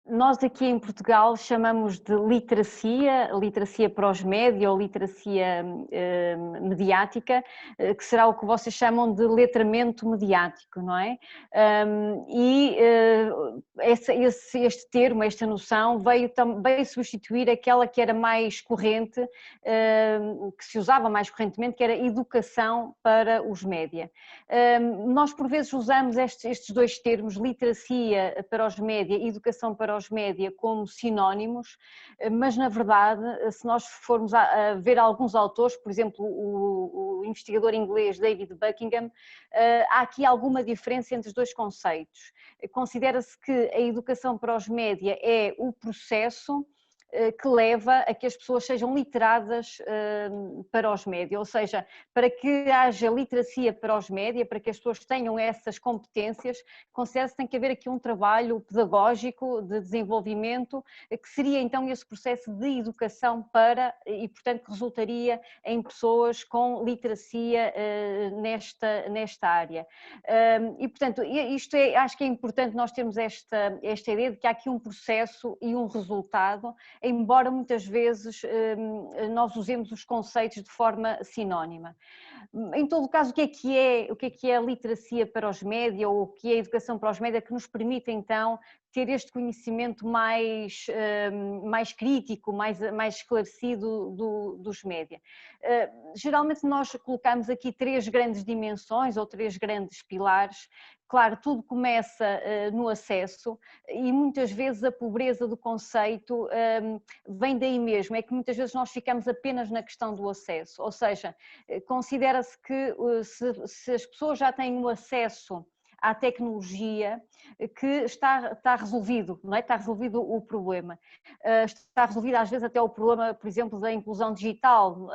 Nós aqui em Portugal chamamos de literacia, literacia para os média ou literacia mediática, que será o que vocês chamam de letramento mediático, não é? Este termo, esta noção, veio substituir aquela que era mais corrente, que se usava mais correntemente, que era educação para os média. Nós por vezes usamos estes dois termos, literacia para os média e educação para os média, como sinónimos, mas na verdade, se nós formos a ver alguns autores, por exemplo, o investigador inglês David Buckingham, há aqui alguma diferença entre os dois conceitos. Considera-se que a educação para os média é o processo que leva a que as pessoas sejam literadas para os média, ou seja, para que haja literacia para os média, para que as pessoas tenham essas competências, considera-se que tem que haver aqui um trabalho pedagógico de desenvolvimento, que seria então esse processo de educação para, e portanto que resultaria em pessoas com literacia nesta área. E portanto, acho que é importante nós termos esta ideia de que há aqui um processo e um resultado, embora muitas vezes nós usemos os conceitos de forma sinónima. Em todo o caso, o que é a literacia para os média ou o que é a educação para os média que nos permite então ter este conhecimento mais crítico, mais esclarecido dos média? Geralmente nós colocamos aqui três grandes dimensões ou três grandes pilares. Claro, tudo começa no acesso e muitas vezes a pobreza do conceito vem daí mesmo, é que muitas vezes nós ficamos apenas na questão do acesso, ou seja, considera-se que se as pessoas já têm o acesso à tecnologia, que está resolvido, não é? Está resolvido o problema. Está resolvido às vezes até o problema, por exemplo, da inclusão digital,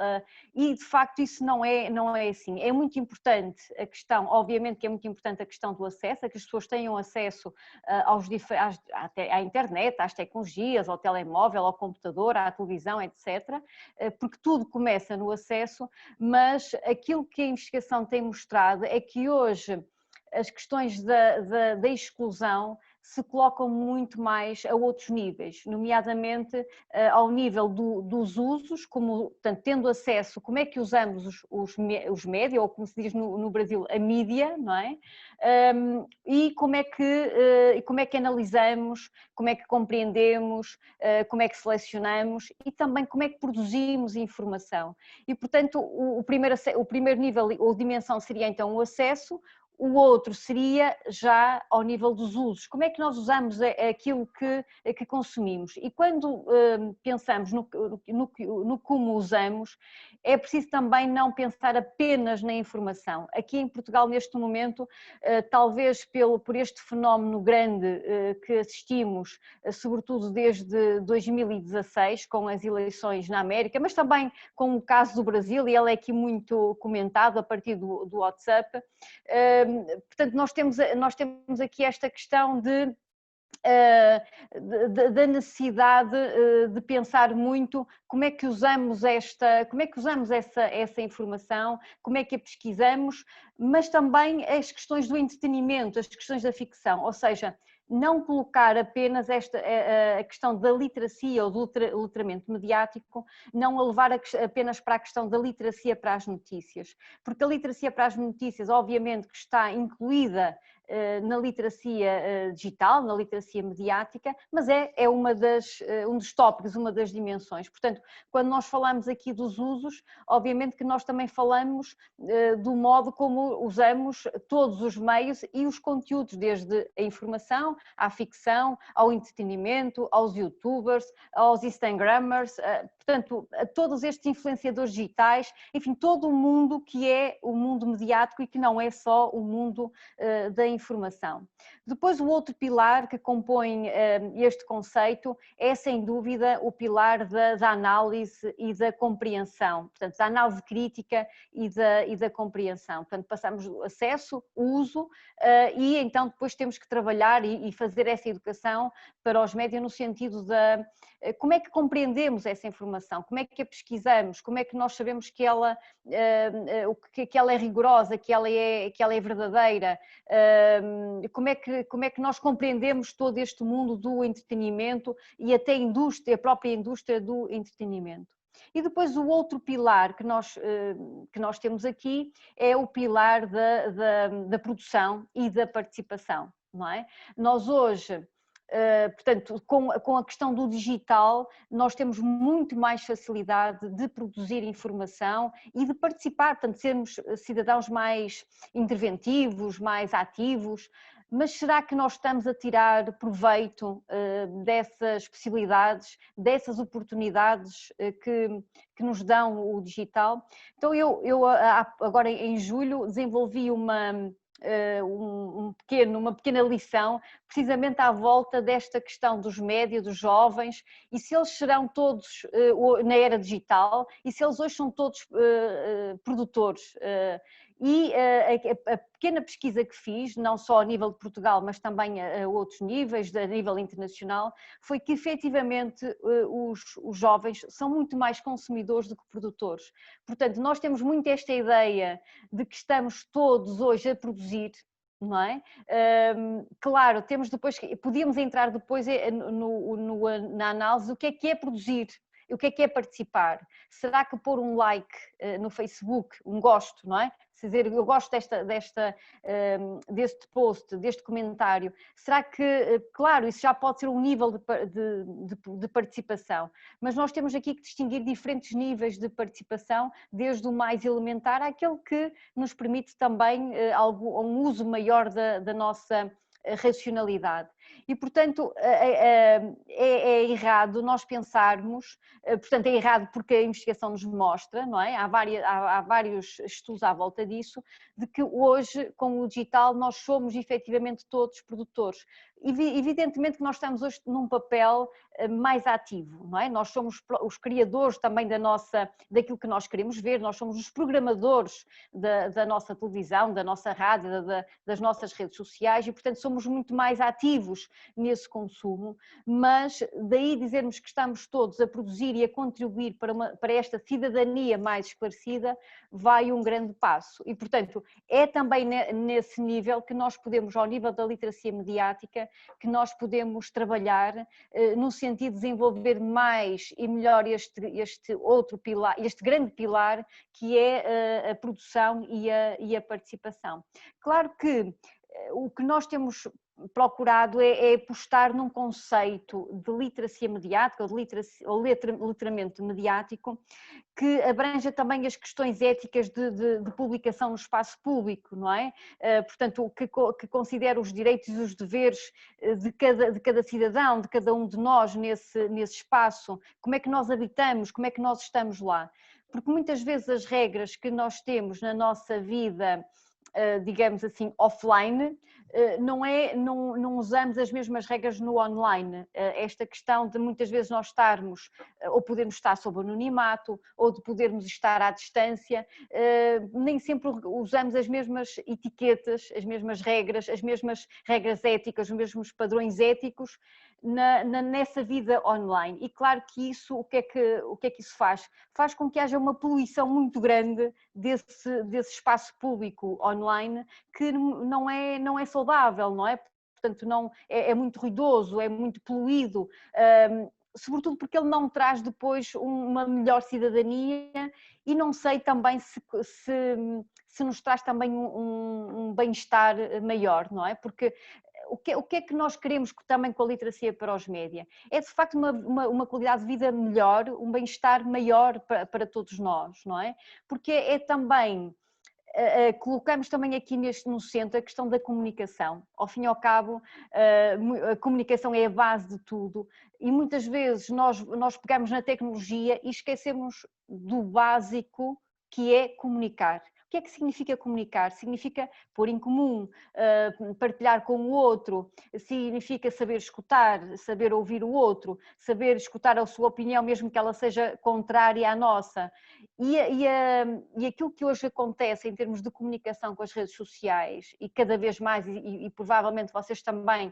e de facto isso não é assim. É muito importante a questão, obviamente que é muito importante a questão do acesso, a que as pessoas tenham acesso à internet, às tecnologias, ao telemóvel, ao computador, à televisão, etc., porque tudo começa no acesso, mas aquilo que a investigação tem mostrado é que hoje as questões da exclusão se colocam muito mais a outros níveis, nomeadamente ao nível dos usos, como, portanto, tendo acesso, como é que usamos os média, ou como se diz no Brasil, a mídia, não é? E como é que analisamos, como é que compreendemos, como é que selecionamos e também como é que produzimos informação. E, portanto, o primeiro nível ou dimensão seria então o acesso. O outro seria já ao nível dos usos. Como é que nós usamos aquilo que consumimos? E quando pensamos no como usamos, é preciso também não pensar apenas na informação. Aqui em Portugal, neste momento, talvez por este fenómeno grande que assistimos, sobretudo desde 2016, com as eleições na América, mas também com o caso do Brasil, e ele é aqui muito comentado a partir do WhatsApp. Portanto, nós temos aqui esta questão da necessidade de pensar muito como é que usamos essa informação, como é que a pesquisamos, mas também as questões do entretenimento, as questões da ficção, ou seja, não colocar apenas a questão da literacia ou do letramento mediático, não a levar apenas para a questão da literacia para as notícias, porque a literacia para as notícias, obviamente, que está incluída na literacia digital, na literacia mediática, mas é um dos tópicos, uma das dimensões. Portanto, quando nós falamos aqui dos usos, obviamente que nós também falamos do modo como usamos todos os meios e os conteúdos, desde a informação, à ficção, ao entretenimento, aos youtubers, aos instagramers, portanto, a todos estes influenciadores digitais, enfim, todo o mundo que é o mundo mediático e que não é só o mundo da informação. Depois, o outro pilar que compõe este conceito é, sem dúvida, o pilar da análise e da compreensão, portanto, da análise crítica e da compreensão. Portanto, passamos do acesso, uso, e então depois temos que trabalhar e fazer essa educação para os média no sentido como é que compreendemos essa informação, informação? Como é que a pesquisamos? Como é que nós sabemos que ela, que ela é rigorosa, que ela é verdadeira? Como é que nós compreendemos todo este mundo do entretenimento e até a própria indústria do entretenimento? E depois o outro pilar que nós temos aqui é o pilar da produção e da participação, não é? Nós hoje, portanto, com a questão do digital, nós temos muito mais facilidade de produzir informação e de participar, portanto, sermos cidadãos mais interventivos, mais ativos. Mas será que nós estamos a tirar proveito dessas possibilidades, dessas oportunidades que nos dão o digital? Então eu agora em julho desenvolvi uma pequena lição precisamente à volta desta questão dos médias, dos jovens, e se eles serão todos na era digital e se eles hoje são todos produtores. E a pequena pesquisa que fiz, não só a nível de Portugal, mas também a outros níveis, a nível internacional, foi que efetivamente os jovens são muito mais consumidores do que produtores. Portanto, nós temos muito esta ideia de que estamos todos hoje a produzir, não é? Claro, podíamos entrar depois na análise do que é produzir. O que é participar? Será que pôr um like no Facebook, um gosto, não é? Se dizer, eu gosto deste post, deste comentário, será que, claro, isso já pode ser um nível de participação, mas nós temos aqui que distinguir diferentes níveis de participação, desde o mais elementar àquele que nos permite também um uso maior da nossa racionalidade. E, portanto, é errado nós pensarmos, portanto, é errado porque a investigação nos mostra, não é? Há vários estudos à volta disso, de que hoje, com o digital, nós somos efetivamente todos produtores. Evidentemente que nós estamos hoje num papel mais ativo, não é? Nós somos os criadores também daquilo que nós queremos ver, nós somos os programadores da nossa televisão, da nossa rádio, das nossas redes sociais e, portanto, somos muito mais ativos nesse consumo, mas daí dizermos que estamos todos a produzir e a contribuir para esta cidadania mais esclarecida, vai um grande passo. E, portanto, é também nesse nível que nós podemos, ao nível da literacia mediática, que nós podemos trabalhar no sentido de desenvolver mais e melhor este outro pilar, este grande pilar que é a produção e a participação. Claro que o que nós temos procurado é apostar num conceito de literacia mediática ou letramento mediático que abranja também as questões éticas de publicação no espaço público, não é? Portanto, que considera os direitos e os deveres de cada cidadão, de cada um de nós nesse espaço, como é que nós habitamos, como é que nós estamos lá. Porque muitas vezes as regras que nós temos na nossa vida, digamos assim, offline, não usamos as mesmas regras no online. Esta questão de muitas vezes nós estarmos, ou podermos estar sob anonimato, ou de podermos estar à distância, nem sempre usamos as mesmas etiquetas, as mesmas regras éticas, os mesmos padrões éticos nessa vida online. E claro que isso, o que é que isso faz? Faz com que haja uma poluição muito grande desse espaço público online que não é saudável, não é? Portanto, é muito ruidoso, é muito poluído, sobretudo porque ele não traz depois uma melhor cidadania e não sei também se nos traz também um bem-estar maior, não é? Porque o que é que nós queremos também com a literacia para os média? É de facto uma qualidade de vida melhor, um bem-estar maior para todos nós, não é? Porque é também, colocamos também aqui no centro a questão da comunicação. Ao fim e ao cabo, a comunicação é a base de tudo e muitas vezes nós pegamos na tecnologia e esquecemos do básico que é comunicar. O que é que significa comunicar? Significa pôr em comum, partilhar com o outro, significa saber escutar, saber ouvir o outro, saber escutar a sua opinião, mesmo que ela seja contrária à nossa. E aquilo que hoje acontece em termos de comunicação com as redes sociais, e cada vez mais, e provavelmente vocês também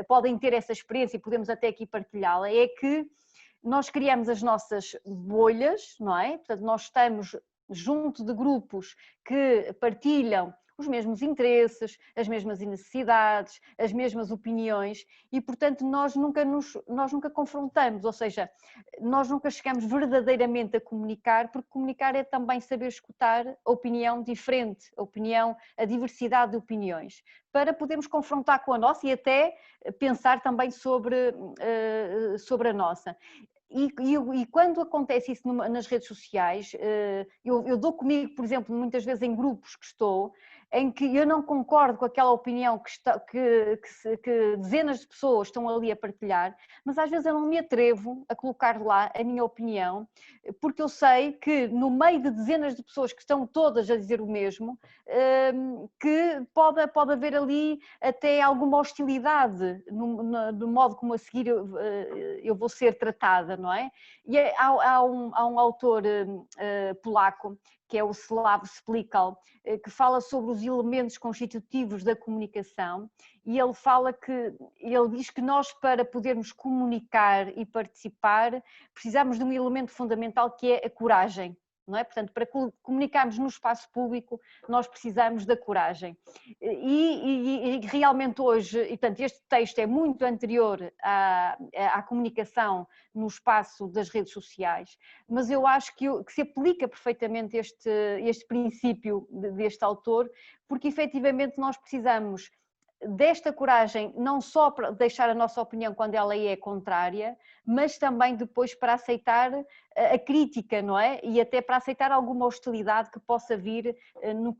podem ter essa experiência e podemos até aqui partilhá-la, é que nós criamos as nossas bolhas, não é? Portanto, nós estamos junto de grupos que partilham os mesmos interesses, as mesmas necessidades, as mesmas opiniões e, portanto, nós nunca confrontamos, ou seja, nós nunca chegamos verdadeiramente a comunicar, porque comunicar é também saber escutar a opinião diferente, a diversidade de opiniões, para podermos confrontar com a nossa e até pensar também sobre a nossa. E quando acontece isso nas redes sociais, eu dou comigo, por exemplo, muitas vezes em grupos que estou, em que eu não concordo com aquela opinião que dezenas de pessoas estão ali a partilhar, mas às vezes eu não me atrevo a colocar lá a minha opinião, porque eu sei que no meio de dezenas de pessoas que estão todas a dizer o mesmo, que pode haver ali até alguma hostilidade no modo como a seguir eu vou ser tratada, não é? E há um autor polaco, que é o Sław Splikal, que fala sobre os elementos constitutivos da comunicação e ele diz que nós, para podermos comunicar e participar, precisamos de um elemento fundamental que é a coragem. Não é? Portanto, para comunicarmos no espaço público, nós precisamos da coragem. E realmente hoje, e portanto, este texto é muito anterior à comunicação no espaço das redes sociais, mas eu acho que se aplica perfeitamente este princípio deste autor, porque efetivamente nós precisamos desta coragem, não só para deixar a nossa opinião quando ela é contrária, mas também depois para aceitar a crítica, não é? E até para aceitar alguma hostilidade que possa vir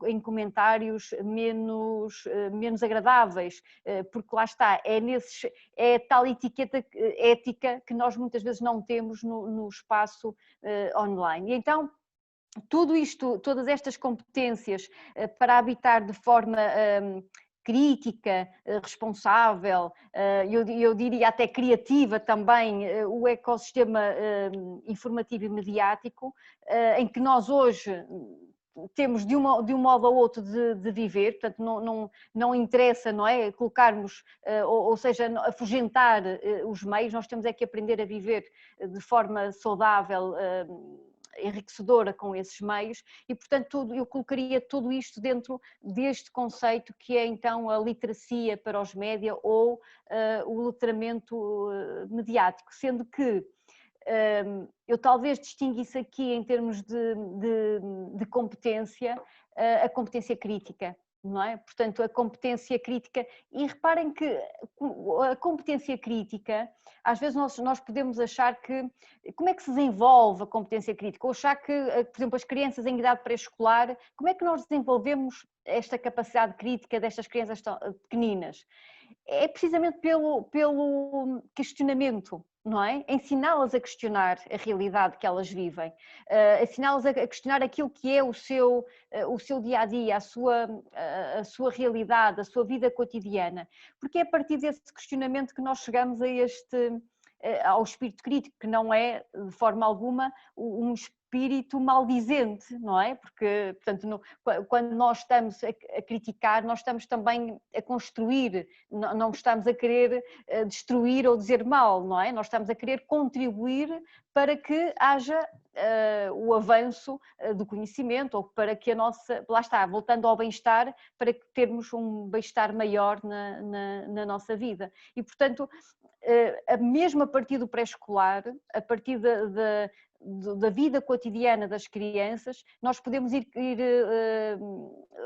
em comentários menos agradáveis, porque lá está, é tal etiqueta ética que nós muitas vezes não temos no espaço online. E então, tudo isto, todas estas competências para habitar de forma crítica, responsável, eu diria até criativa também, o ecossistema informativo e mediático, em que nós hoje temos de um modo ou outro de viver, portanto não interessa, não é, colocarmos, ou seja, afugentar os meios, nós temos é que aprender a viver de forma saudável, enriquecedora com esses meios e, portanto, eu colocaria tudo isto dentro deste conceito que é então a literacia para os média ou o letramento mediático, sendo que eu talvez distinguisse aqui em termos de competência a competência crítica. Não é? Portanto, a competência crítica, e reparem que a competência crítica, às vezes nós podemos achar que, como é que se desenvolve a competência crítica? Ou achar que, por exemplo, as crianças em idade pré-escolar, como é que nós desenvolvemos esta capacidade crítica destas crianças tão pequeninas? É precisamente pelo questionamento, não é? Ensiná-las a questionar a realidade que elas vivem, ensiná-las a questionar aquilo que é o seu dia-a-dia, a sua realidade, a sua vida cotidiana, porque é a partir desse questionamento que nós chegamos ao espírito crítico, que não é, de forma alguma, um espírito maldizente, não é? Porque, portanto, quando nós estamos a criticar, nós estamos também a construir, não estamos a querer destruir ou dizer mal, não é? Nós estamos a querer contribuir para que haja o avanço do conhecimento ou para que a nossa, lá está, voltando ao bem-estar, para que termos um bem-estar maior na nossa vida. E, portanto, mesmo a partir do pré-escolar, a partir da vida cotidiana das crianças, nós podemos ir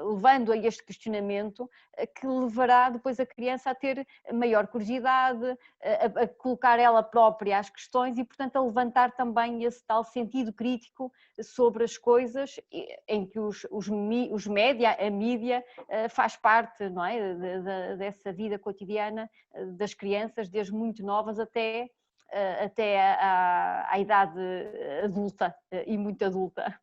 levando a este questionamento que levará depois a criança a ter maior curiosidade, a colocar ela própria as questões e, portanto, a levantar também esse tal sentido crítico sobre as coisas em que os média, a mídia, faz parte, não é, dessa vida cotidiana das crianças, desde muito novas até à idade adulta e muito adulta.